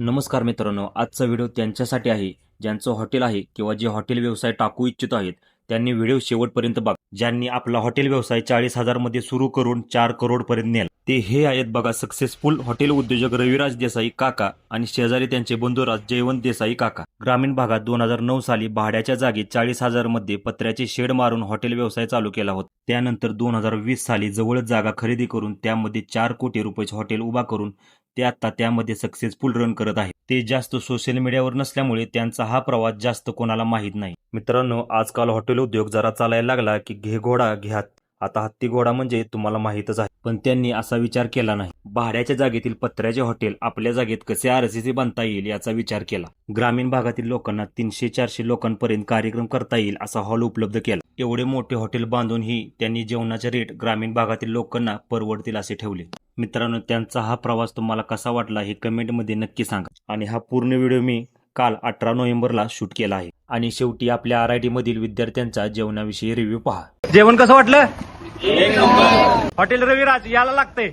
नमस्कार मित्रांनो, आजचा व्हिडिओ त्यांच्यासाठी आहे ज्यांचं हॉटेल आहे किंवा जे हॉटेल व्यवसाय टाकू इच्छित आहेत. त्यांनी व्हिडिओ शेवटपर्यंत बघा. ज्यांनी आपला हॉटेल व्यवसाय 40,000 मध्ये सुरू करून 4 करोड पर्यंत नेला. ते हे आहेत बघा, सक्सेसफुल हॉटेल उद्योजक रविराज देसाई काका आणि शेजारी त्यांचे बंधुराज जयवंत देसाई काका. ग्रामीण भागात 2009 साली भाड्याच्या जागी 40,000 मध्ये पत्र्याचे शेड मारून हॉटेल व्यवसाय चालू केला होता. त्यानंतर 2020 साली जवळच जागा खरेदी करून त्यामध्ये 4 कोटी रुपयाचे हॉटेल उभा करून ते आता त्यामध्ये सक्सेसफुल रन करत आहे. ते जास्त सोशल मीडियावर नसल्यामुळे त्यांचा हा प्रवास जास्त कोणाला माहीत नाही. मित्रांनो, आजकाल हॉटेल उद्योग जरा चालायला लागला की घे घोडा घे हात. आता हत्ती घोडा म्हणजे तुम्हाला माहीतच आहे. पण त्यांनी असा विचार केला नाही. भाड्याच्या जागेतील पत्र्याचे हॉटेल आपल्या जागेत कसे आरसीसी बांधता येईल याचा विचार केला. ग्रामीण भागातील लोकांना 300-400 लोकांपर्यंत कार्यक्रम करता येईल असा हॉल उपलब्ध केला. एवढे मोठे हॉटेल बांधूनही त्यांनी जेवणाचे रेट ग्रामीण भागातील लोकांना परवडतील असे ठेवले. मित्रांनो, त्यांचा हा प्रवास तुम्हाला कसा वाटला हे कमेंटमध्ये नक्की सांगा. आणि हा पूर्ण व्हिडिओ मी काल 18 नोव्हेंबरला शूट केला आहे. आणि शेवटी आपल्या RIT मधील विद्यार्थ्यांचा जेवणाविषयी रिव्ह्यू पहा. जेवण कसं वाटलं? हॉटेल रविराज यायला लागतंय.